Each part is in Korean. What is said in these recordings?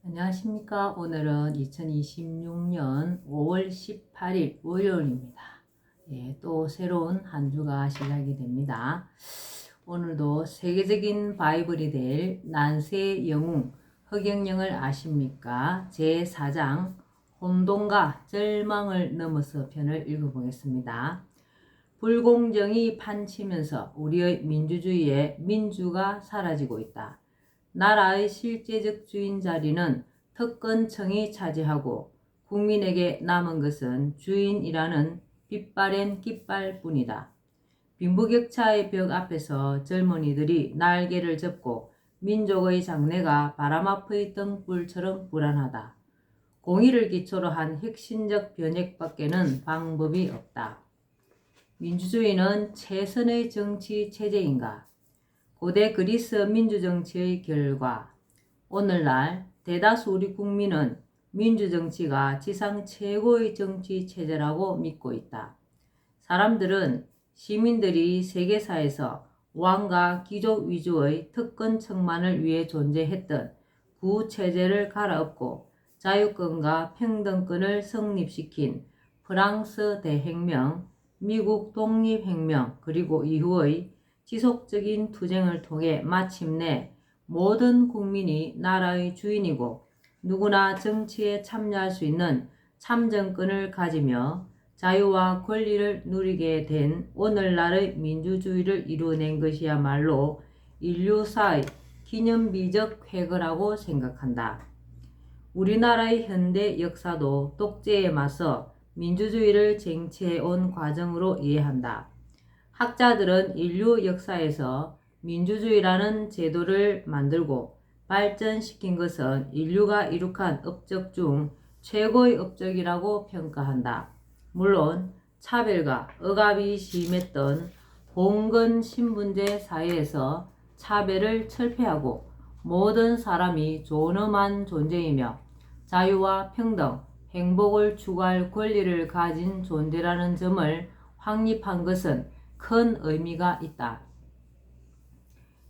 안녕하십니까. 오늘은 2026년 5월 18일 월요일입니다. 또 새로운 한 주가 시작이 됩니다. 오늘도 세계적인 바이블이 될 난세의 영웅 허경영을 아십니까? 제4장 혼돈과 절망을 넘어서 편을 읽어보겠습니다. 불공정이 판치면서 우리의 민주주의의 민주가 사라지고 있다. 나라의 실제적 주인 자리는 특권층이 차지하고 국민에게 남은 것은 주인이라는 빛바랜 깃발뿐이다. 빈부격차의 벽 앞에서 젊은이들이 날개를 접고 민족의 장래가 바람 앞의 등불처럼 불안하다. 공의를 기초로 한 혁신적 변혁밖에는 방법이 없다. 민주주의는 최선의 정치 체제인가? 고대 그리스 민주정치의 결과, 오늘날 대다수 우리 국민은 민주정치가 지상 최고의 정치 체제라고 믿고 있다. 사람들은 시민들이 세계사에서 왕과 귀족 위주의 특권층만을 위해 존재했던 구체제를 갈아엎고 자유권과 평등권을 성립시킨 프랑스 대혁명, 미국 독립혁명, 그리고 이후의 지속적인 투쟁을 통해 마침내 모든 국민이 나라의 주인이고 누구나 정치에 참여할 수 있는 참정권을 가지며 자유와 권리를 누리게 된 오늘날의 민주주의를 이루어낸 것이야말로 인류사의 기념비적 쾌거라고 생각한다. 우리나라의 현대 역사도 독재에 맞서 민주주의를 쟁취해온 과정으로 이해한다. 학자들은 인류 역사에서 민주주의라는 제도를 만들고 발전시킨 것은 인류가 이룩한 업적 중 최고의 업적이라고 평가한다. 물론 차별과 억압이 심했던 봉건 신분제 사회에서 차별을 철폐하고 모든 사람이 존엄한 존재이며 자유와 평등, 행복을 추구할 권리를 가진 존재라는 점을 확립한 것은 큰 의미가 있다.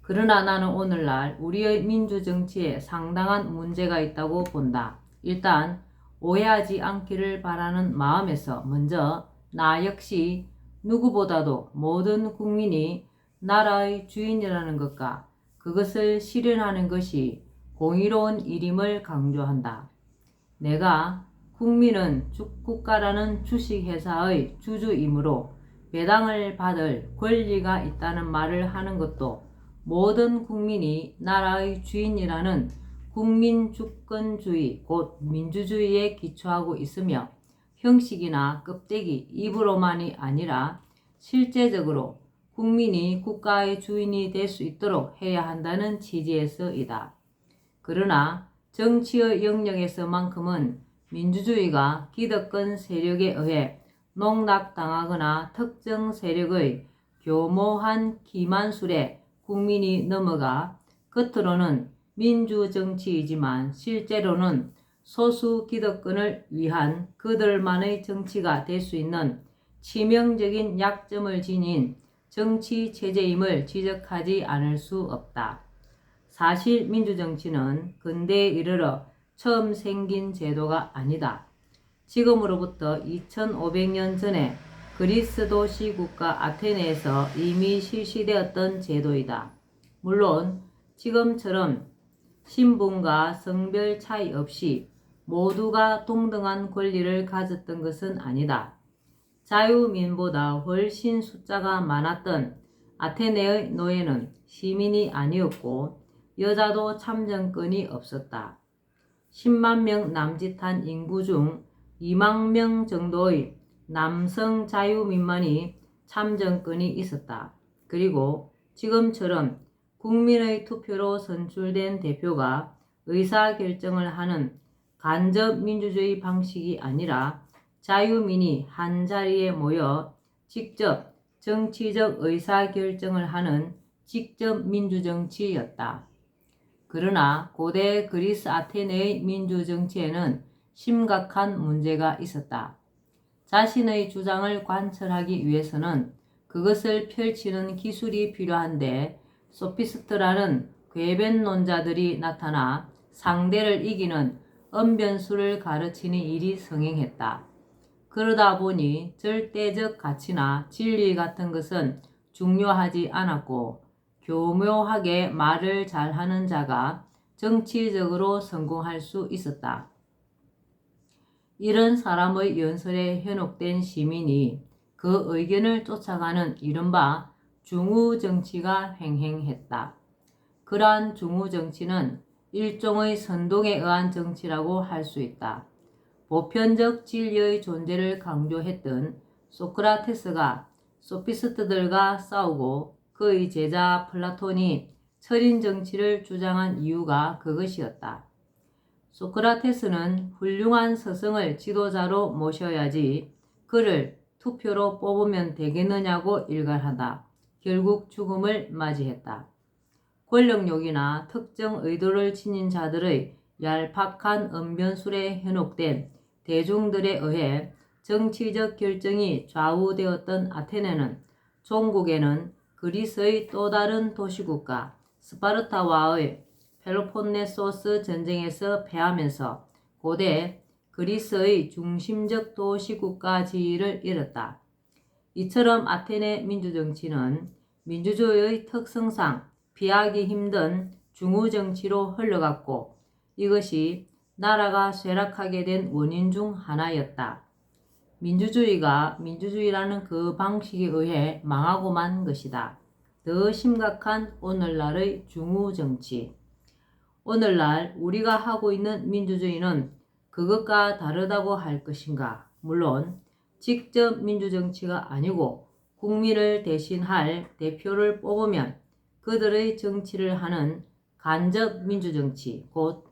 그러나 나는 오늘날 우리의 민주정치에 상당한 문제가 있다고 본다. 일단 오해하지 않기를 바라는 마음에서 먼저 나 역시 누구보다도 모든 국민이 나라의 주인이라는 것과 그것을 실현하는 것이 공의로운 일임을 강조한다. 내가 국민은 국가라는 주식회사의 주주이므로 배당을 받을 권리가 있다는 말을 하는 것도 모든 국민이 나라의 주인이라는 국민주권주의 곧 민주주의에 기초하고 있으며 형식이나 껍데기 입으로만이 아니라 실제적으로 국민이 국가의 주인이 될 수 있도록 해야 한다는 취지에서이다. 그러나 정치의 영역에서만큼은 민주주의가 기득권 세력에 의해 농락당하거나 특정 세력의 교모한 기만술에 국민이 넘어가 겉으로는 민주정치이지만 실제로는 소수 기득권을 위한 그들만의 정치가 될 수 있는 치명적인 약점을 지닌 정치 체제임을 지적하지 않을 수 없다. 사실 민주정치는 근대에 이르러 처음 생긴 제도가 아니다. 지금으로부터 2500년 전에 그리스 도시 국가 아테네에서 이미 실시되었던 제도이다. 물론 지금처럼 신분과 성별 차이 없이 모두가 동등한 권리를 가졌던 것은 아니다. 자유민보다 훨씬 숫자가 많았던 아테네의 노예는 시민이 아니었고 여자도 참정권이 없었다. 10만 명 남짓한 인구 중 2만 명 정도의 남성 자유민만이 참정권이 있었다. 그리고 지금처럼 국민의 투표로 선출된 대표가 의사결정을 하는 간접 민주주의 방식이 아니라 자유민이 한자리에 모여 직접 정치적 의사결정을 하는 직접 민주정치였다. 그러나 고대 그리스 아테네의 민주정치에는 심각한 문제가 있었다. 자신의 주장을 관철하기 위해서는 그것을 펼치는 기술이 필요한데 소피스트라는 궤변론자들이 나타나 상대를 이기는 언변수를 가르치는 일이 성행했다. 그러다 보니 절대적 가치나 진리 같은 것은 중요하지 않았고 교묘하게 말을 잘하는 자가 정치적으로 성공할 수 있었다. 이런 사람의 연설에 현혹된 시민이 그 의견을 쫓아가는 이른바 중우정치가 횡행했다. 그러한 중우정치는 일종의 선동에 의한 정치라고 할 수 있다. 보편적 진리의 존재를 강조했던 소크라테스가 소피스트들과 싸우고 그의 제자 플라톤이 철인 정치를 주장한 이유가 그것이었다. 소크라테스는 훌륭한 스승을 지도자로 모셔야지 그를 투표로 뽑으면 되겠느냐고 일갈하다 결국 죽음을 맞이했다. 권력욕이나 특정 의도를 지닌 자들의 얄팍한 언변술에 현혹된 대중들에 의해 정치적 결정이 좌우되었던 아테네는 종국에는 그리스의 또 다른 도시국가 스파르타와의 펠로폰네소스 전쟁에서 패하면서 고대 그리스의 중심적 도시국가 지위를 잃었다. 이처럼 아테네 민주정치는 민주주의의 특성상 피하기 힘든 중우정치로 흘러갔고 이것이 나라가 쇠락하게 된 원인 중 하나였다. 민주주의가 민주주의라는 그 방식에 의해 망하고 만 것이다. 더 심각한 오늘날의 중우정치. 오늘날 우리가 하고 있는 민주주의는 그것과 다르다고 할 것인가? 물론 직접 민주정치가 아니고 국민을 대신할 대표를 뽑으면 그들의 정치를 하는 간접 민주정치, 곧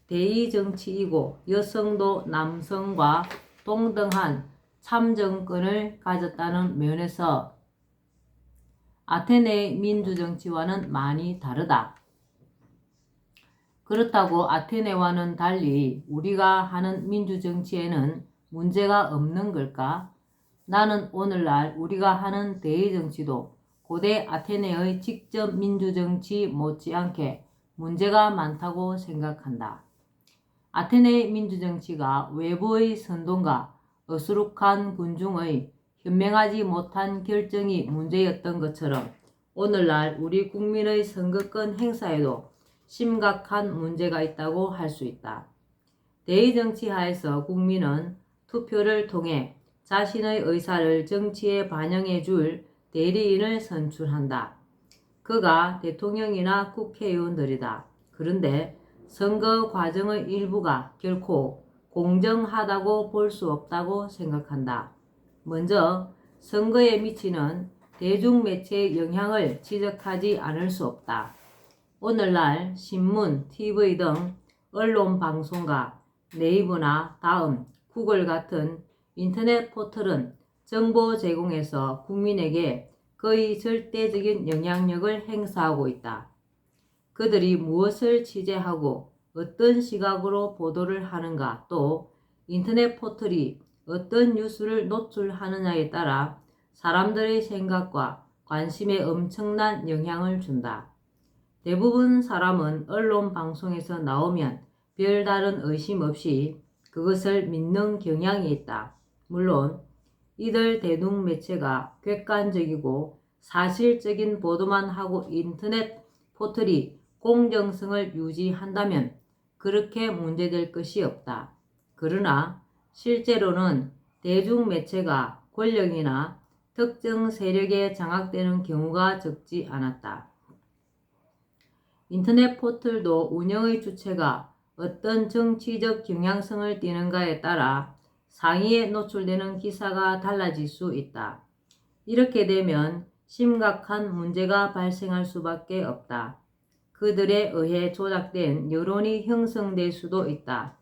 대의정치이고 여성도 남성과 동등한 참정권을 가졌다는 면에서 아테네의 민주정치와는 많이 다르다. 그렇다고 아테네와는 달리 우리가 하는 민주정치에는 문제가 없는 걸까? 나는 오늘날 우리가 하는 대의정치도 고대 아테네의 직접 민주정치 못지않게 문제가 많다고 생각한다. 아테네의 민주정치가 외부의 선동과 어수룩한 군중의 현명하지 못한 결정이 문제였던 것처럼 오늘날 우리 국민의 선거권 행사에도 심각한 문제가 있다고 할 수 있다. 대의정치 하에서 국민은 투표를 통해 자신의 의사를 정치에 반영해 줄 대리인을 선출한다. 그가 대통령이나 국회의원들이다. 그런데 선거 과정의 일부가 결코 공정하다고 볼 수 없다고 생각한다. 먼저 선거에 미치는 대중매체의 영향을 지적하지 않을 수 없다. 오늘날 신문, TV 등 언론 방송과 네이버나 다음, 구글 같은 인터넷 포털은 정보 제공에서 국민에게 거의 절대적인 영향력을 행사하고 있다. 그들이 무엇을 취재하고 어떤 시각으로 보도를 하는가, 또 인터넷 포털이 어떤 뉴스를 노출하느냐에 따라 사람들의 생각과 관심에 엄청난 영향을 준다. 대부분 사람은 언론 방송에서 나오면 별다른 의심 없이 그것을 믿는 경향이 있다. 물론 이들 대중매체가 객관적이고 사실적인 보도만 하고 인터넷 포털이 공정성을 유지한다면 그렇게 문제될 것이 없다. 그러나 실제로는 대중매체가 권력이나 특정 세력에 장악되는 경우가 적지 않았다. 인터넷 포털도 운영의 주체가 어떤 정치적 경향성을 띠는가에 따라 상위에 노출되는 기사가 달라질 수 있다. 이렇게 되면 심각한 문제가 발생할 수밖에 없다. 그들에 의해 조작된 여론이 형성될 수도 있다.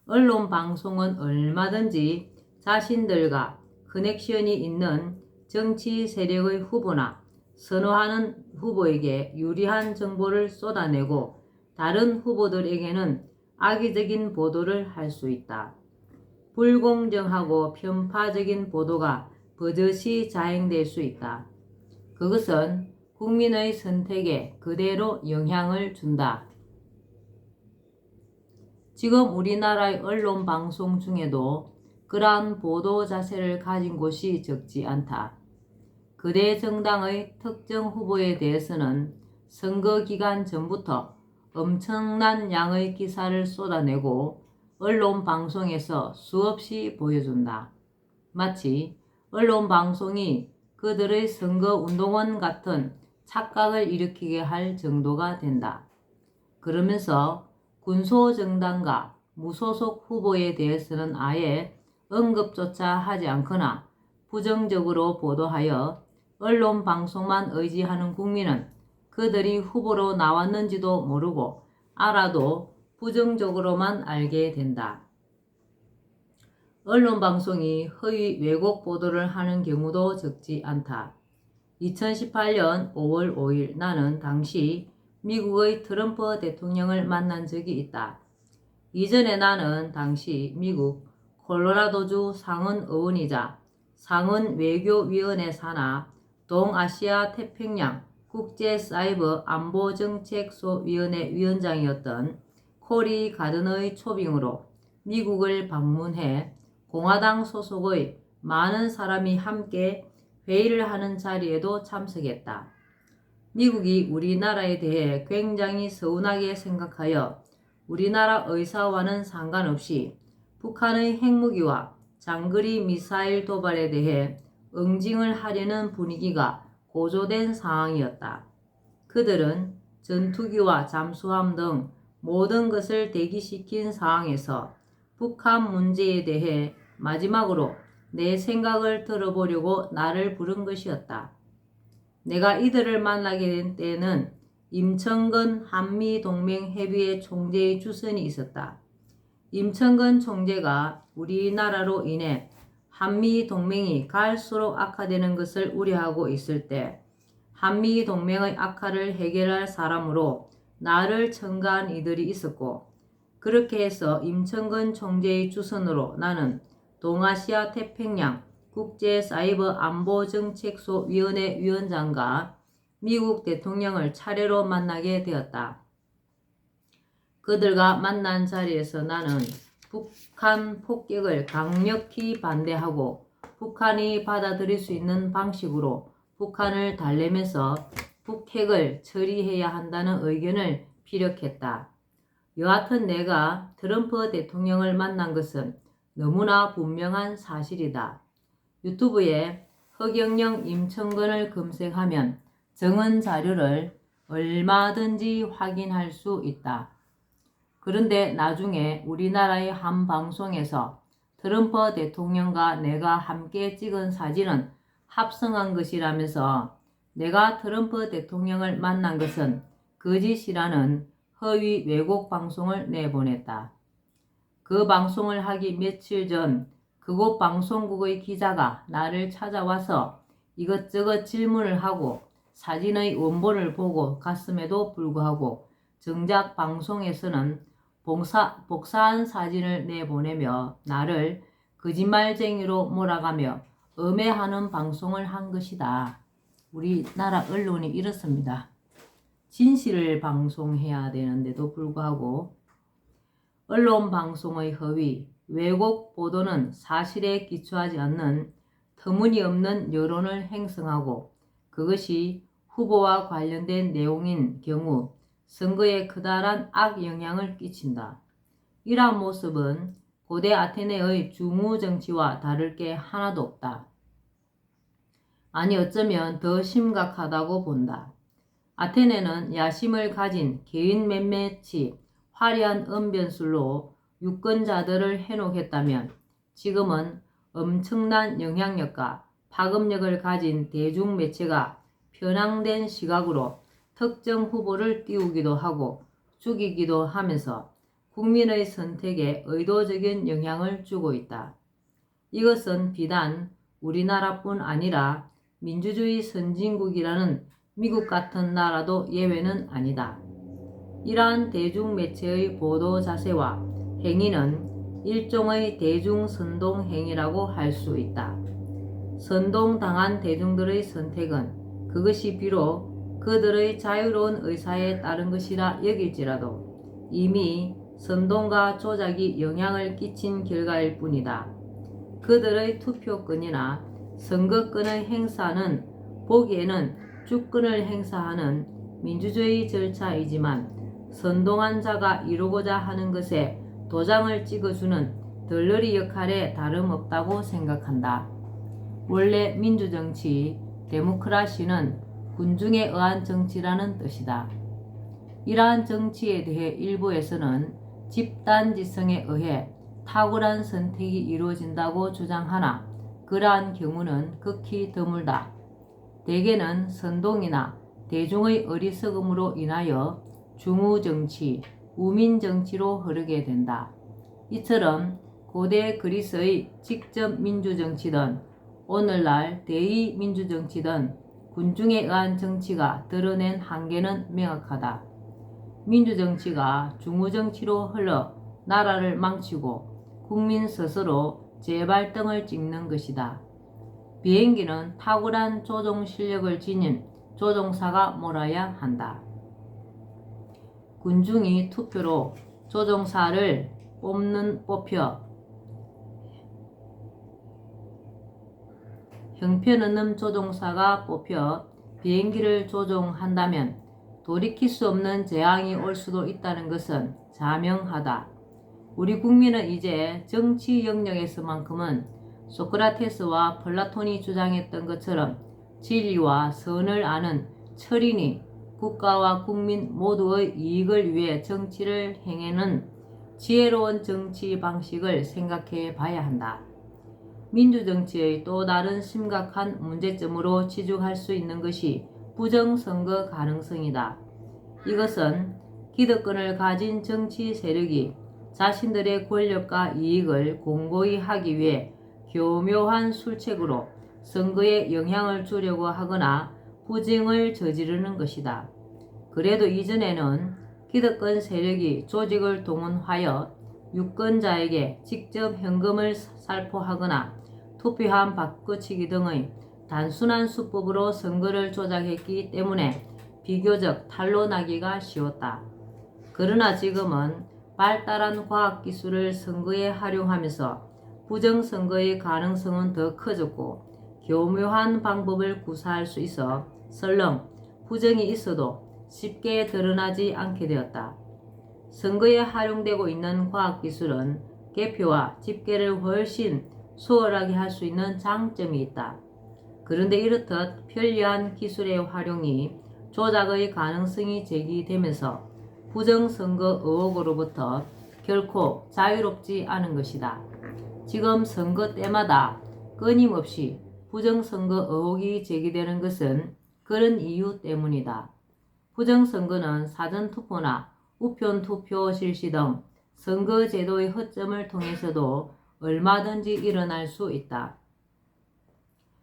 언론 방송은 얼마든지 자신들과 커넥션이 있는 정치 세력의 후보나 선호하는 후보에게 유리한 정보를 쏟아내고 다른 후보들에게는 악의적인 보도를 할 수 있다. 불공정하고 편파적인 보도가 버젓이 자행될 수 있다. 그것은 국민의 선택에 그대로 영향을 준다. 지금 우리나라의 언론 방송 중에도 그러한 보도 자세를 가진 곳이 적지 않다. 그대 정당의 특정 후보에 대해서는 선거 기간 전부터 엄청난 양의 기사를 쏟아내고 언론 방송에서 수없이 보여준다. 마치 언론 방송이 그들의 선거 운동원 같은 착각을 일으키게 할 정도가 된다. 그러면서 군소정당과 무소속 후보에 대해서는 아예 언급조차 하지 않거나 부정적으로 보도하여 언론 방송만 의지하는 국민은 그들이 후보로 나왔는지도 모르고 알아도 부정적으로만 알게 된다. 언론 방송이 허위 왜곡 보도를 하는 경우도 적지 않다. 2018년 5월 5일 나는 당시 미국의 트럼프 대통령을 만난 적이 있다. 이전에 나는 당시 미국 콜로라도주 상원 의원이자 상원 외교위원회 산하 동아시아 태평양 국제사이버 안보정책소위원회 위원장이었던 코리 가든의 초빙으로 미국을 방문해 공화당 소속의 많은 사람이 함께 회의를 하는 자리에도 참석했다. 미국이 우리나라에 대해 굉장히 서운하게 생각하여 우리나라 의사와는 상관없이 북한의 핵무기와 장거리 미사일 도발에 대해 응징을 하려는 분위기가 고조된 상황이었다. 그들은 전투기와 잠수함 등 모든 것을 대기시킨 상황에서 북한 문제에 대해 마지막으로 내 생각을 들어보려고 나를 부른 것이었다. 내가 이들을 만나게 된 때에는 임청근 한미동맹협의회 총재의 주선이 있었다. 임청근 총재가 우리나라로 인해 한미동맹이 갈수록 악화되는 것을 우려하고 있을 때 한미동맹의 악화를 해결할 사람으로 나를 첨가한 이들이 있었고, 그렇게 해서 임청근 총재의 주선으로 나는 동아시아 태평양 국제사이버 안보정책소위원회 위원장과 미국 대통령을 차례로 만나게 되었다. 그들과 만난 자리에서 나는 북한 폭격을 강력히 반대하고 북한이 받아들일 수 있는 방식으로 북한을 달래면서 북핵을 처리해야 한다는 의견을 피력했다. 여하튼 내가 트럼프 대통령을 만난 것은 너무나 분명한 사실이다. 유튜브에 허경영 임청근을 검색하면 정은 자료를 얼마든지 확인할 수 있다. 그런데 나중에 우리나라의 한 방송에서 트럼프 대통령과 내가 함께 찍은 사진은 합성한 것이라면서 내가 트럼프 대통령을 만난 것은 거짓이라는 허위 왜곡 방송을 내보냈다. 그 방송을 하기 며칠 전 그곳 방송국의 기자가 나를 찾아와서 이것저것 질문을 하고 사진의 원본을 보고 갔음에도 불구하고 정작 방송에서는 복사한 사진을 내보내며 나를 거짓말쟁이로 몰아가며 음해하는 방송을 한 것이다. 우리나라 언론이 이렇습니다. 진실을 방송해야 되는데도 불구하고 언론 방송의 허위, 왜곡 보도는 사실에 기초하지 않는 터무니없는 여론을 형성하고 그것이 후보와 관련된 내용인 경우 선거에 커다란 악영향을 끼친다. 이러한 모습은 고대 아테네의 주무정치와 다를 게 하나도 없다. 아니 어쩌면 더 심각하다고 본다. 아테네는 야심을 가진 개인 몇몇이 화려한 언변술로 유권자들을 해놓겠다면 지금은 엄청난 영향력과 파급력을 가진 대중매체가 편향된 시각으로 특정 후보를 띄우기도 하고 죽이기도 하면서 국민의 선택에 의도적인 영향을 주고 있다. 이것은 비단 우리나라뿐 아니라 민주주의 선진국이라는 미국 같은 나라도 예외는 아니다. 이러한 대중매체의 보도 자세와 행위는 일종의 대중선동 행위라고 할 수 있다. 선동당한 대중들의 선택은 그것이 비록 그들의 자유로운 의사에 따른 것이라 여길지라도 이미 선동과 조작이 영향을 끼친 결과일 뿐이다. 그들의 투표권이나 선거권의 행사는 보기에는 주권을 행사하는 민주주의 절차이지만 선동한 자가 이루고자 하는 것에 도장을 찍어주는 덜러리 역할에 다름없다고 생각한다. 원래 민주정치, 데모크라시는 군중에 의한 정치라는 뜻이다. 이러한 정치에 대해 일부에서는 집단지성에 의해 탁월한 선택이 이루어진다고 주장하나 그러한 경우는 극히 드물다. 대개는 선동이나 대중의 어리석음으로 인하여 중우정치, 우민정치로 흐르게 된다. 이처럼 고대 그리스의 직접 민주정치든 오늘날 대의민주정치든 군중에 의한 정치가 드러낸 한계는 명확하다. 민주정치가 중우정치로 흘러 나라를 망치고 국민 스스로 재발등을 찍는 것이다. 비행기는 탁월한 조종 실력을 지닌 조종사가 몰아야 한다. 군중이 투표로 조종사를 뽑혀 형편없는 조종사가 뽑혀 비행기를 조종한다면 돌이킬 수 없는 재앙이 올 수도 있다는 것은 자명하다. 우리 국민은 이제 정치 영역에서만큼은 소크라테스와 플라톤이 주장했던 것처럼 진리와 선을 아는 철인이 국가와 국민 모두의 이익을 위해 정치를 행하는 지혜로운 정치 방식을 생각해 봐야 한다. 민주정치의 또 다른 심각한 문제점으로 지적할 수 있는 것이 부정선거 가능성이다. 이것은 기득권을 가진 정치 세력이 자신들의 권력과 이익을 공고히 하기 위해 교묘한 술책으로 선거에 영향을 주려고 하거나 부정을 저지르는 것이다. 그래도 이전에는 기득권 세력이 조직을 동원하여 유권자에게 직접 현금을 살포하거나 투표함 바꿔치기 등의 단순한 수법으로 선거를 조작했기 때문에 비교적 탄로나기가 쉬웠다. 그러나 지금은 발달한 과학기술을 선거에 활용하면서 부정선거의 가능성은 더 커졌고 교묘한 방법을 구사할 수 있어 설령 부정이 있어도 쉽게 드러나지 않게 되었다. 선거에 활용되고 있는 과학기술은 개표와 집계를 훨씬 수월하게 할 수 있는 장점이 있다. 그런데 이렇듯 편리한 기술의 활용이 조작의 가능성이 제기되면서 부정선거 의혹으로부터 결코 자유롭지 않은 것이다. 지금 선거 때마다 끊임없이 부정선거 의혹이 제기되는 것은 그런 이유 때문이다. 부정선거는 사전투표나 우편투표 실시 등 선거제도의 허점을 통해서도 얼마든지 일어날 수 있다.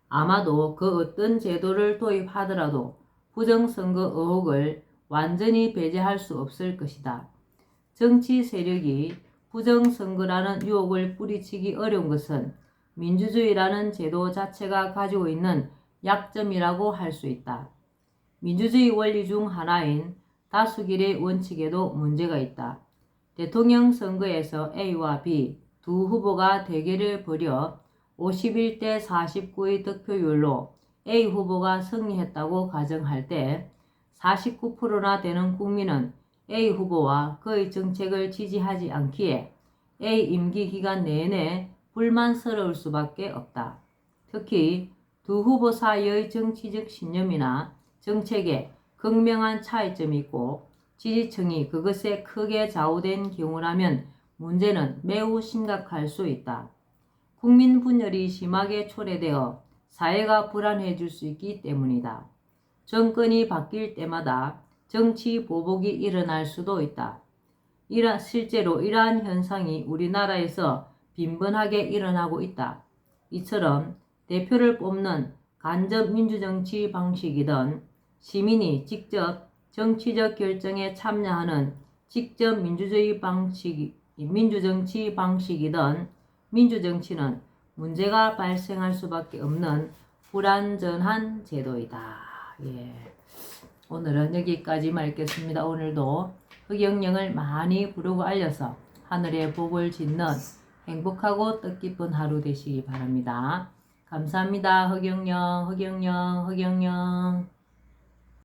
아마도 그 어떤 제도를 도입하더라도 부정선거 의혹을 완전히 배제할 수 없을 것이다. 정치 세력이 부정선거라는 유혹을 뿌리치기 어려운 것은 민주주의라는 제도 자체가 가지고 있는 약점이라고 할 수 있다. 민주주의 원리 중 하나인 다수결의 원칙에도 문제가 있다. 대통령 선거에서 A와 B 두 후보가 대결을 벌여 51대 49의 득표율로 A 후보가 승리했다고 가정할 때 49%나 되는 국민은 A 후보와 그의 정책을 지지하지 않기에 A 임기 기간 내내 불만스러울 수밖에 없다. 특히 두 후보 사이의 정치적 신념이나 정책에 극명한 차이점이 있고 지지층이 그것에 크게 좌우된 경우라면 문제는 매우 심각할 수 있다. 국민 분열이 심하게 초래되어 사회가 불안해질 수 있기 때문이다. 정권이 바뀔 때마다 정치 보복이 일어날 수도 있다. 실제로 이러한 현상이 우리나라에서 빈번하게 일어나고 있다. 이처럼 대표를 뽑는 간접 민주정치 방식이든 시민이 직접 정치적 결정에 참여하는 직접 민주정치 방식이든 민주정치는 문제가 발생할 수밖에 없는 불완전한 제도이다. 예. 오늘은 여기까지 말겠습니다. 오늘도 흑영령을 많이 부르고 알려서 하늘의 복을 짓는 행복하고 뜻깊은 하루 되시기 바랍니다. 감사합니다. 흑영령, 흑영령, 흑영령.